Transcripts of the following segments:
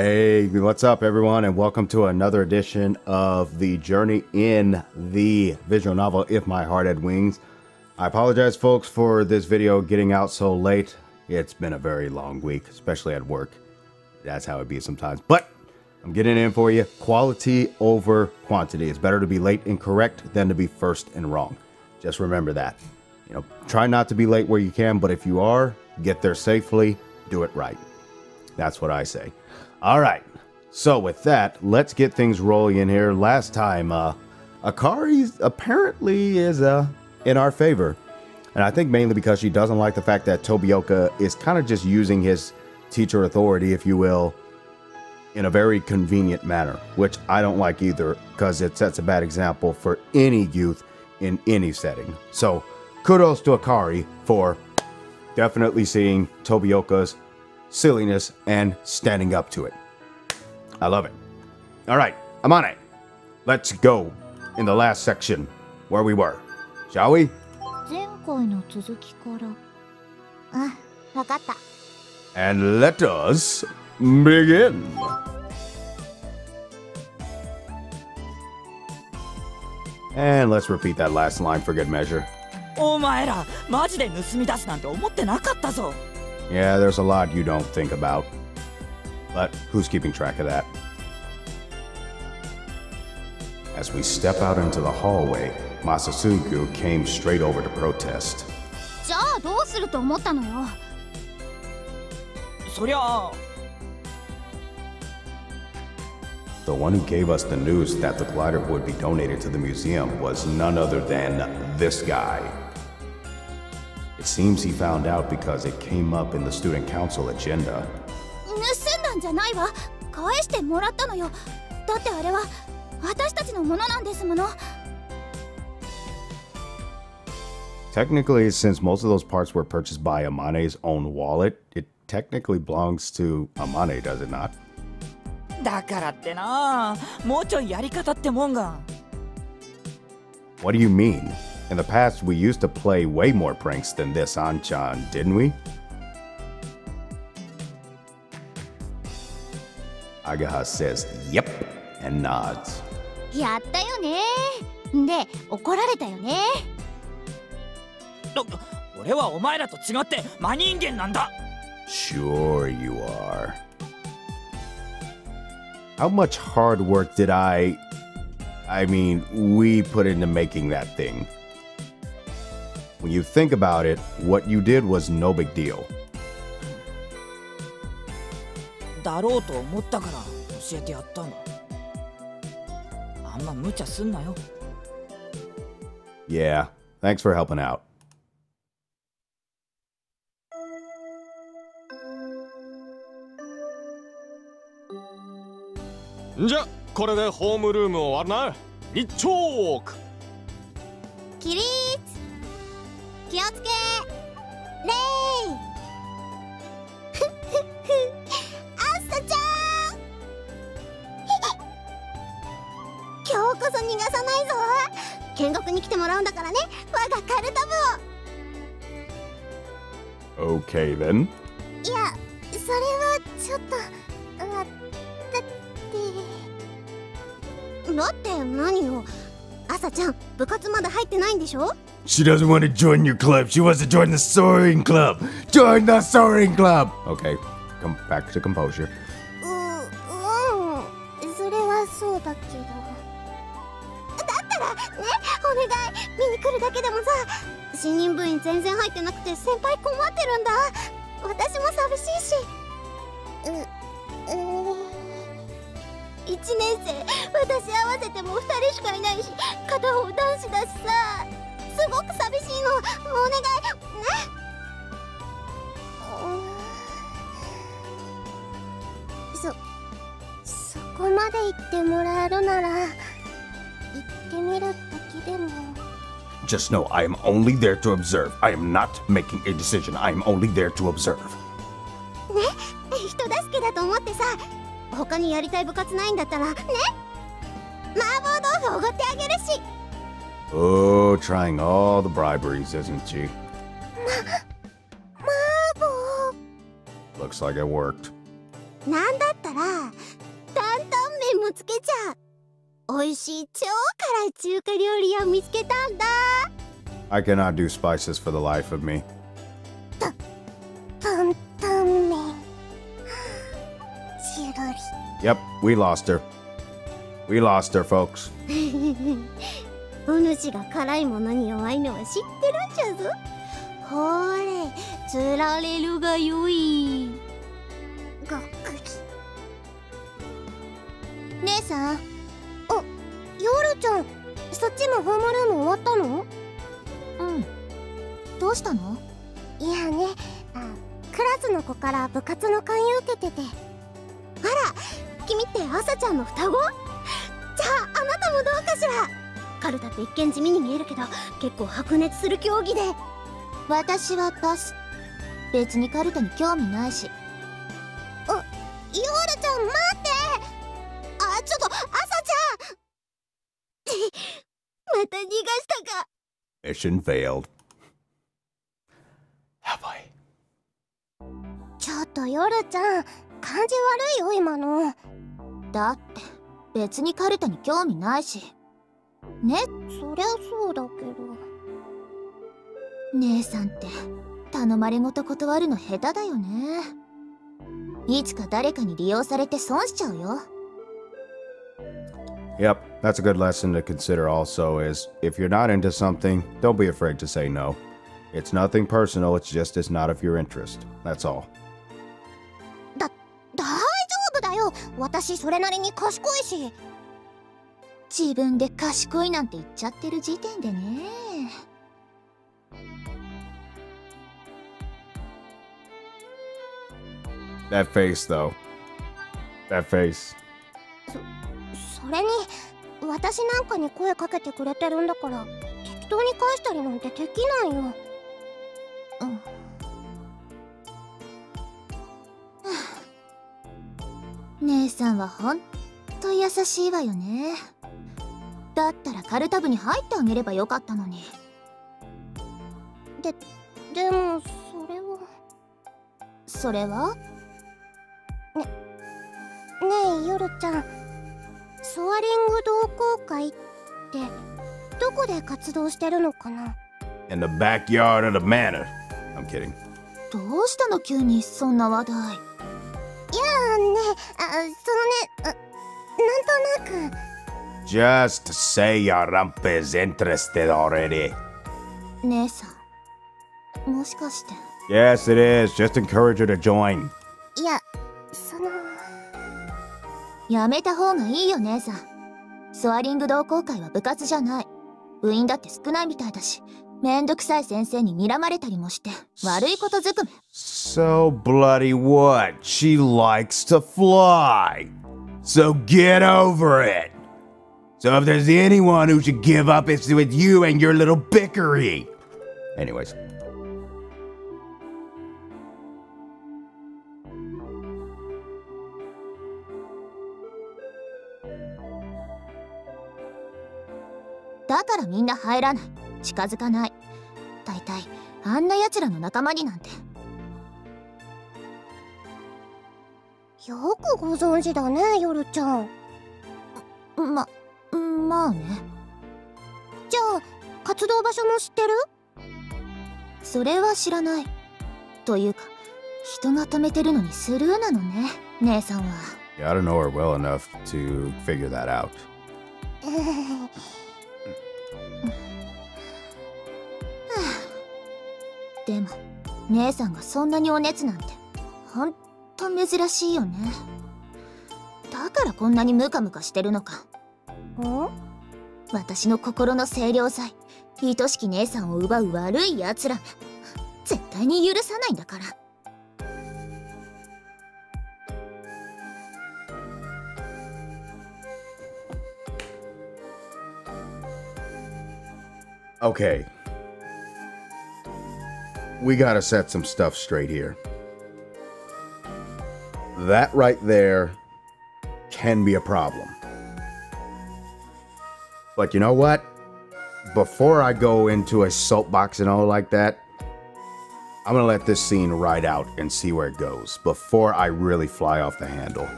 Hey, what's up everyone, and welcome to another edition of the journey in the visual novel If My Heart Had Wings. I apologize folks for this video getting out so late. It's been a very long week, especially at work. That's how it be sometimes, but I'm getting it in for you. Quality over quantity. It's better to be late and correct than to be first and wrong. Just remember that. Try not to be late where you can, but if you are, get there safely, do it right. That's what I say. All right, so with that, let's get things rolling in here. Last time, Akari apparently is in our favor. And I think mainly because she doesn't like the fact that Tobioka is kind of just using his teacher authority, if you will, in a very convenient manner, which I don't like either, because it sets a bad example for any youth in any setting. So kudos to Akari for definitely seeing Tobioka's silliness and standing up to it. I love it. All right, I'm on it. Let's go in the last section where we were, shall we? And let us begin. And let's repeat that last line for good measure. Yeah, there's a lot you don't think about. But who's keeping track of that? As we step out into the hallway, Masasugu came straight over to protest. The one who gave us the news that the glider would be donated to the museum was none other than this guy. It seems he found out because it came up in the student council agenda. Technically, since most of those parts were purchased by Amane's own wallet, it technically belongs to Amane, does it not? What do you mean? In the past, we used to play way more pranks than this, An-chan, didn't we? Agaha says, yep, and nods. Sure you are. How much hard work did we put into making that thing? When you think about it, what you did was no big deal. Yeah, thanks for helping out. Okay then. She doesn't want to join your club. She wants to join the Soaring Club. Join the Soaring Club. Okay, come back to composure. Just know I am only there to observe. I am not making a decision. I am only there to observe. Oh, trying all the briberies, isn't she? Looks like it worked. なんだったらもつけちゃう。美味しい超辛い中華料理を見つけたんだ。 I cannot do spices for the life of me. 担々麺。チルリ。 Yep, we lost her. We lost her, folks. お主が辛いものに弱いのは知ってるんじゃぞ。ほれ、つられるがよい。がっくり。姉さん。あ、夜ちゃん、そっちもホームルーム終わったの？うん。どうしたの？いやね、クラスの子から部活の勧誘受けてて。あら、君って朝ちゃんの双子？じゃああなたもどうかしら。カルタって一見地味に見えるけど結構白熱する競技で。私はパス。別にカルタに興味ないし。ヨールちゃん待って。ちょっと朝ちゃんまた逃がしたか。 Mission failed. Have I? ちょっとヨルちゃん、感じ悪いよ今の。だって別にカルタに興味ないしね。そりゃそうだけど。姉さんって頼まれごと断るの下手だよね。いつか誰かに利用されて損しちゃうよ。 Yep, that's a good lesson to consider also is if you're not into something, don't be afraid to say no. It's nothing personal, it's just it's not of your interest. That's all. 大丈夫だよ。私それなりに賢いし。自分で賢いなんて言っちゃってる時点でね。That face, though. That face. それに私なんかに声かけてくれてるんだから適当に返したりなんてできないよ。うん。姉さんはほんと優しいわよね。だったらカルタ部に入ってあげればよかったのに。でもそれはねえヨルちゃん、ソアリング同好会ってどこで活動してるのかな？ In the backyard of the manor. I'm kidding. どうしたの急にそんな話題。いやね、なんとなく。 Just say your rump is interested already. 姉さん、もしかして。 Yes, it is. Just encourage her to join. いや、やめた方がいいよ姉さん。ソアリング同好会は部活じゃない。部員だって少ないみたいだし、めんどくさい先生に睨まれたりもして悪いことずくめ。 So bloody what? She likes to fly. So get over it. So if there's anyone who should give up, it's with you and your little bickery. Anyways.「だからみんな入らない。近づかない。大体あんな奴らの仲間になんて。」よくご存知だね、ヨルちゃん。まあね。じゃあ活動場所も知ってる？それは知らない。というか人が止めてるのにスルーなのね、姉さんは。 Yeah, I don't know her well enough to figure that out. でも姉さんがそんなにお熱なんてほんと珍しいよね。だからこんなにムカムカしてるのか。私の心の清涼剤、愛しき姉さんを奪う悪い奴らが絶対に許さないんだから。Okay. We gotta set some stuff straight here. That right there can be a problem. But you know what? Before I go into a soapbox and all like that, I'm gonna let this scene ride out and see where it goes before I really fly off the handle.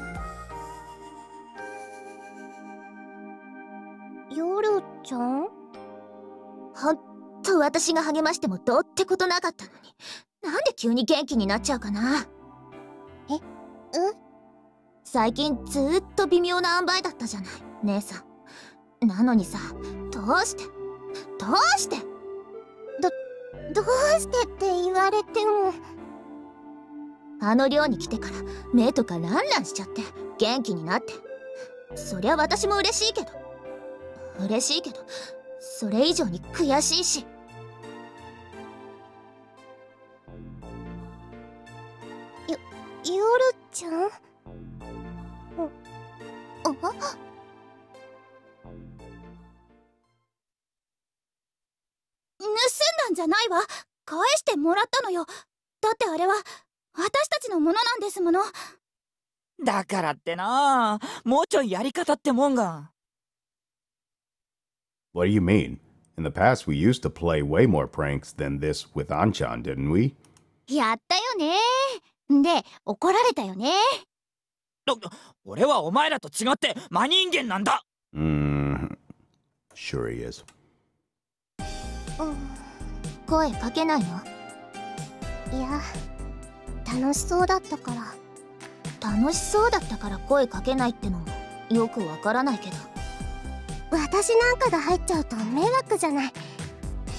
ヨルちゃん？ほんと私が励ましてもどうってことなかったのに、なんで急に元気になっちゃうかな。最近ずーっと微妙な塩梅だったじゃない、姉さん。なのにさ、どうしてどうしてって言われても。あの寮に来てから目とかランランしちゃって元気になって。そりゃ私も嬉しいけどそれ以上に悔しいし。ヨルちゃん？盗んだんじゃないわ。返してもらったのよ。だってあれは私たちのものなんですもの。だからってな、もうちょいやり方ってもんが。What do you mean? In the past, we used to play way more pranks than this with Anchan, didn't we? やったよね。で、怒られたよね。俺はお前らと違って真人間なんだ。Sure he is. 声かけないの？いや、楽しそうだったから。楽しそうだったから声かけないってのもよくわからないけど。私なんかが入っちゃうと迷惑じゃない。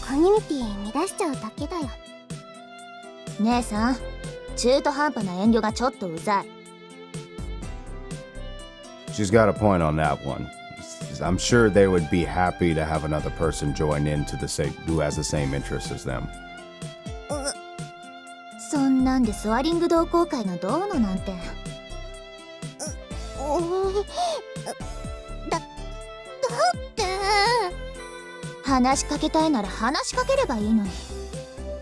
コミュニティ乱しちゃうだけだよ。姉さん、中途半端な遠慮がちょっとうざい。She's got a point on that one. I'm sure they would be happy to have another person join in to the same who has the same interests as them. そんなんでソアリング同好会がどうのなんて。だって話しかけたいなら話しかければいいのに。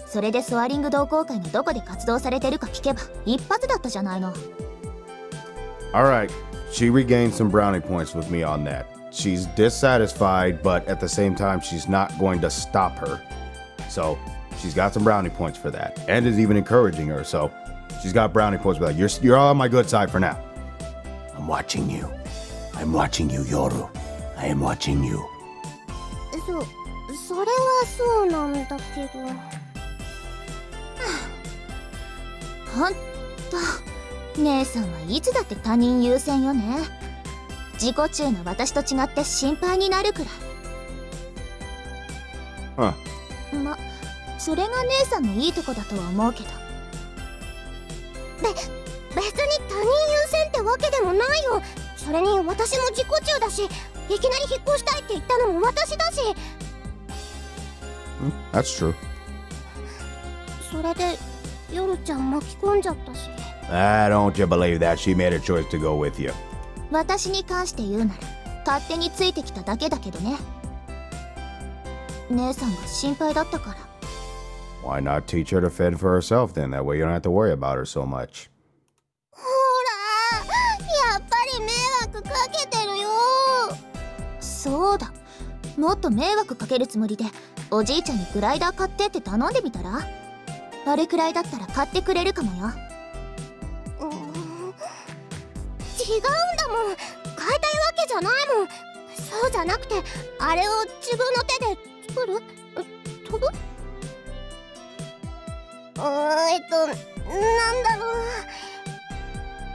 それでソアリング同好会がどこで活動されてるか聞けば一発だったじゃないの。Alright, she regained some brownie points with me on that. She's dissatisfied, but at the same time, she's not going to stop her. So, she's got some brownie points for that, and is even encouraging her, so she's got brownie points for that. You're all on my good side for now. I'm watching you. I'm watching you, Yoru. I am watching you. それはそうなんだけど。ほんと、姉さんはいつだって他人優先よね。自己中の私と違って心配になるくらい。それが姉さんのいいとこだとは思うけど。別に他人優先ってわけでもないよ。それに私も自己中だし、いきなり引っ越したいって言ったのも私だし。That's true. それでヨルちゃん巻き込んじゃったし。Don't you believe that she made a choice to go with you? 私に関して言うなら勝手についてきただけだけどね。姉さんが心配だったから。Why not teach her to fend for herself then? That way you don't have to worry about her so much. ほら、やっぱり迷惑かけてるよ。そうだ、もっと迷惑かけるつもりでおじいちゃんにグライダー買ってって頼んでみたら？あれくらいだったら買ってくれるかもよ。違うんだもん。買いたいわけじゃないもん。そうじゃなくて、あれを自分の手で作る？飛ぶ？なんだろう。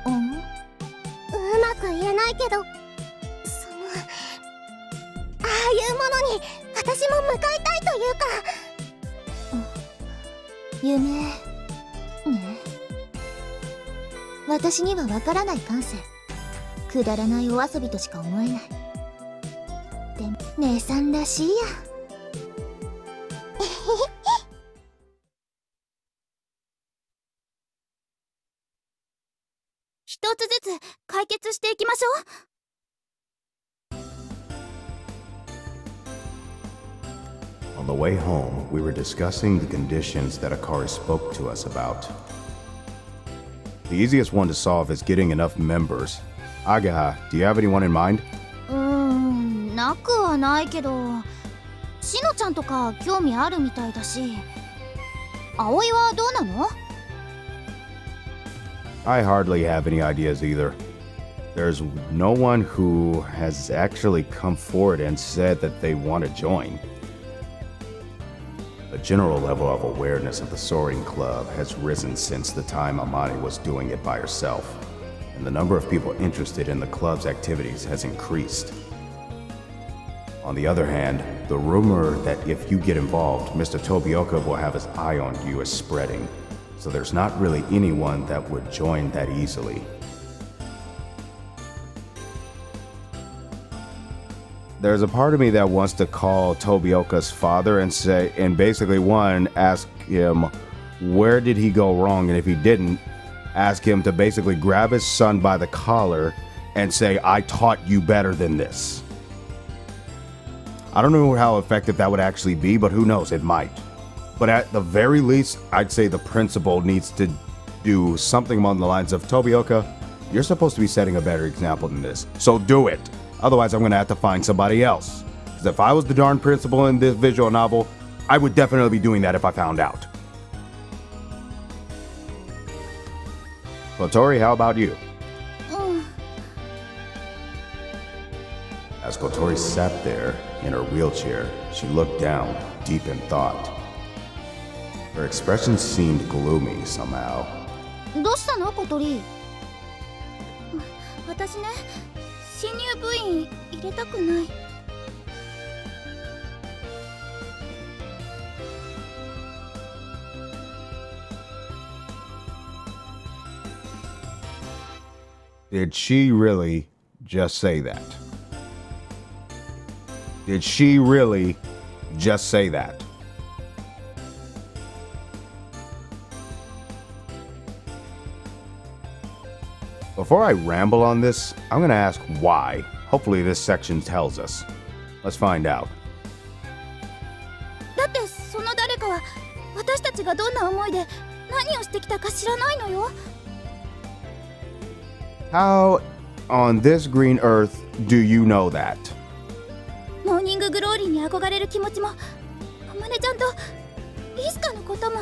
うまく言えないけど、ああいうものに私も向かいたいというか。夢ね。私にはわからない感性。くだらないお遊びとしか思えない。でも姉さんらしいや。一つずつ解決していきましょう。 On the way home, we were discussing the conditions that Akari spoke to us about. The easiest one to solve is getting enough members. Agaha, do you have anyone in mind? なくはないけど、しのちゃんとか興味あるみたいだし。葵はどうなの？ I hardly have any ideas either. there's no one who has actually come forward and said that they want to join. The general level of awareness of the Soaring Club has risen since the time Amani was doing it by herself, and the number of people interested in the club's activities has increased. On the other hand, the rumor that if you get involved, Mr. Tobioka will have his eye on you is spreading, so there's not really anyone that would join that easily. There's a part of me that wants to call Tobioka's father and say, and basically ask him where did he go wrong, and if he didn't, ask him to basically grab his son by the collar and say, I taught you better than this. I don't know how effective that would actually be, but who knows, it might. But at the very least, I'd say the principal needs to do something along the lines of, Tobioka, you're supposed to be setting a better example than this, so do it. Otherwise, I'm going to have to find somebody else. Because if I was the darn principal in this visual novel, I would definitely be doing that if I found out. Kotori, how about you? As Kotori sat there in her wheelchair, she looked down, deep in thought. Her expression seemed gloomy somehow. どうしたの小鳥？私ね、新入部員入れたくない。Did she really just say that? Did she really just say that? Before I ramble on this, I'm going to ask why. Hopefully this section tells us. Let's find out. だってその誰かは私たちがどんな思いで何をしてきたか知らないのよ。How on this green earth do you know that? モーニンググローリーに憧れる気持ちも、あまねちゃんとリスカのことも。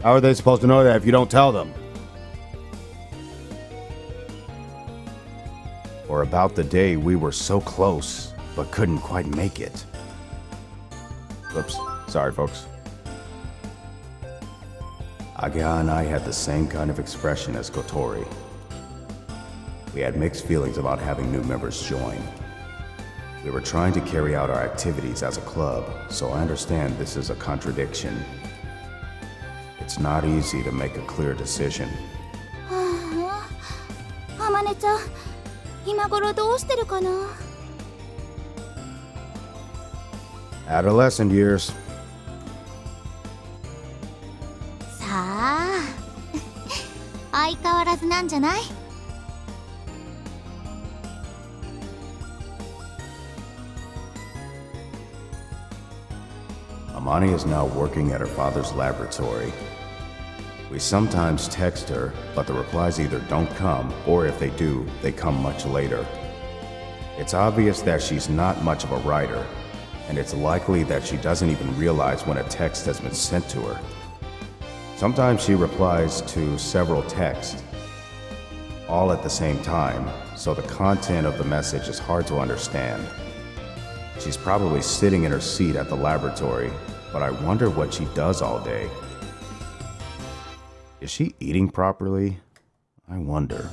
How are they supposed to know that if you don't tell them? Or about the day we were so close, but couldn't quite make it. Oops, sorry folks. Aga and I had the same kind of expression as Kotori. We had mixed feelings about having new members join. We were trying to carry out our activities as a club, so I understand this is a contradiction. It's not easy to make a clear decision. あまねちゃん、今頃どうしてるかな。Adolescent years. さあ相変わらずなんじゃない？ Amani is now working at her father's laboratory. We sometimes text her, but the replies either don't come, or if they do, they come much later. It's obvious that she's not much of a writer, and it's likely that she doesn't even realize when a text has been sent to her. Sometimes she replies to several texts, all at the same time, so the content of the message is hard to understand. She's probably sitting in her seat at the laboratory, but I wonder what she does all day. Is she eating properly? I wonder.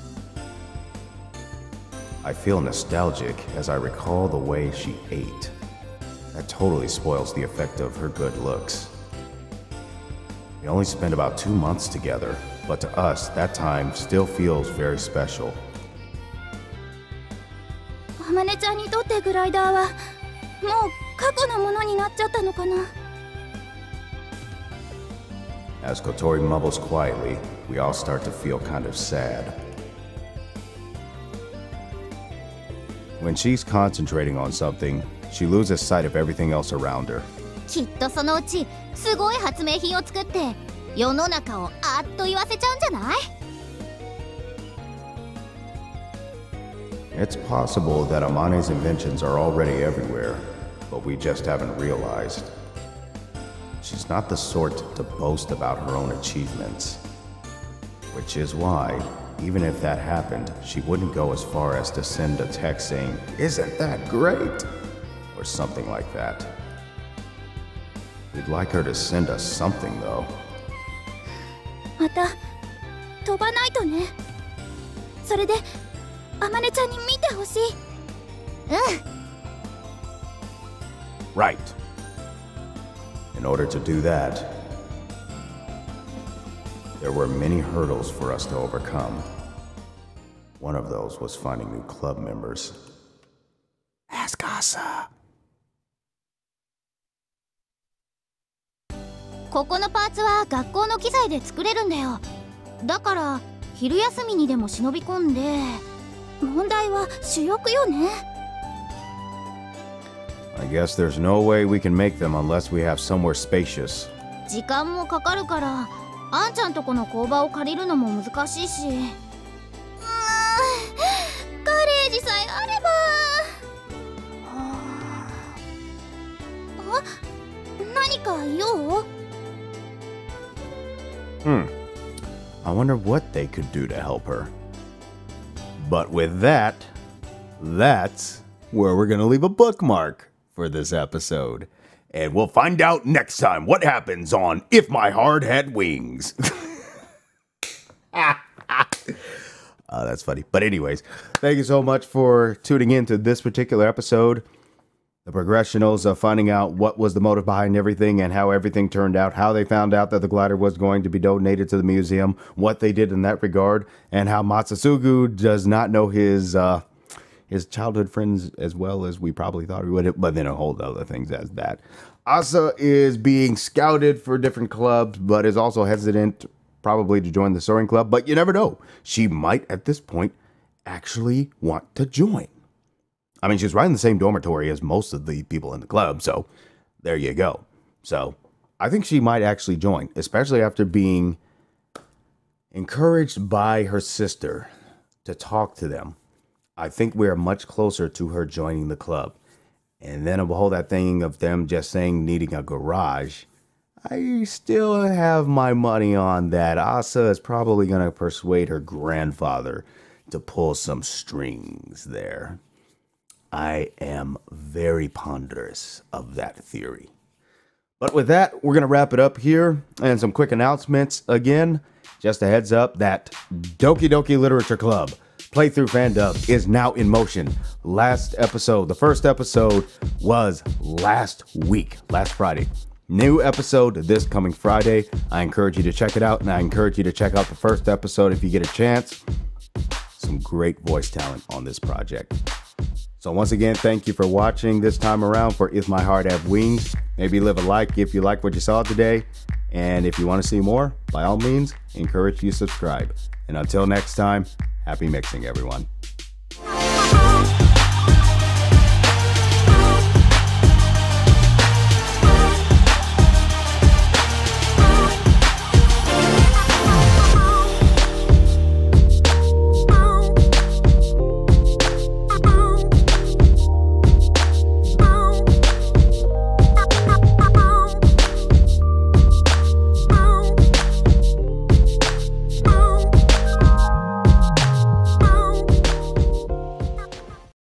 I feel nostalgic as I recall the way she ate. That totally spoils the effect of her good looks. We only spent about 2 months together, but to us, that time still feels very special. あまねちゃんにとってグライダーはもう過去のものになっちゃったのかな。 As Kotori mumbles quietly, we all start to feel kind of sad. When she's concentrating on something, she loses sight of everything else around her. きっとそのうちすごい発明品を作って世の中をあっと言わせちゃうんじゃない？ It's possible that Amane's inventions are already everywhere, but we just haven't realized. She's not the sort to boast about her own achievements, which is why even if that happened, she wouldn't go as far as to send a text saying, "Isn't that great?" or something like that. We'd like her to send us something though. また飛ばないとね。それであまねちゃんに見てほしい。Right. In order to do that, there were many hurdles for us to overcome. One of those was finding new club members. Ask Asa. ここのパーツは学校の機材で作れるんだよ。だから昼休みにでも忍び込んで、問題は主翼よね。I guess there's no way we can make them unless we have somewhere spacious. 時間もかかるから、あんちゃんとこの工場を借りるのも難しいし。ガレージさえあれば。あ、何か用I wonder what they could do to help her. But with that, that's where we're going to leave a bookmark for this episode. And we'll find out next time what happens on If My Heart Had Wings. That's funny. But anyways, thank you so much for tuning in to this particular episode. The progressionals of finding out what was the motive behind everything and how everything turned out, how they found out that the glider was going to be donated to the museum, what they did in that regard, and how Matsutsugu does not know his childhood friends as well as we probably thought he would, but then a whole other things as that. Asa is being scouted for different clubs, but is also hesitant probably to join the Soaring Club, but you never know. She might at this point actually want to join. I mean, she's right in the same dormitory as most of the people in the club, so there you go. So I think she might actually join, especially after being encouraged by her sister to talk to them. I think we're much closer to her joining the club. And then behold, that thing of them just saying needing a garage, I still have my money on that. Asa is probably going to persuade her grandfather to pull some strings there. I am very ponderous of that theory. But with that, we're going to wrap it up here. And some quick announcements. Again, just a heads up that Doki Doki Literature Club playthrough fan dub is now in motion. The first episode was last week, last Friday. New episode this coming Friday. I encourage you to check it out, and I encourage you to check out the first episode if you get a chance. Some great voice talent on this project. So once again, thank you for watching this time around for If My Heart Had Wings. Maybe leave a like if you like what you saw today. And if you want to see more, by all means, encourage you to subscribe. And until next time, happy mixing, everyone.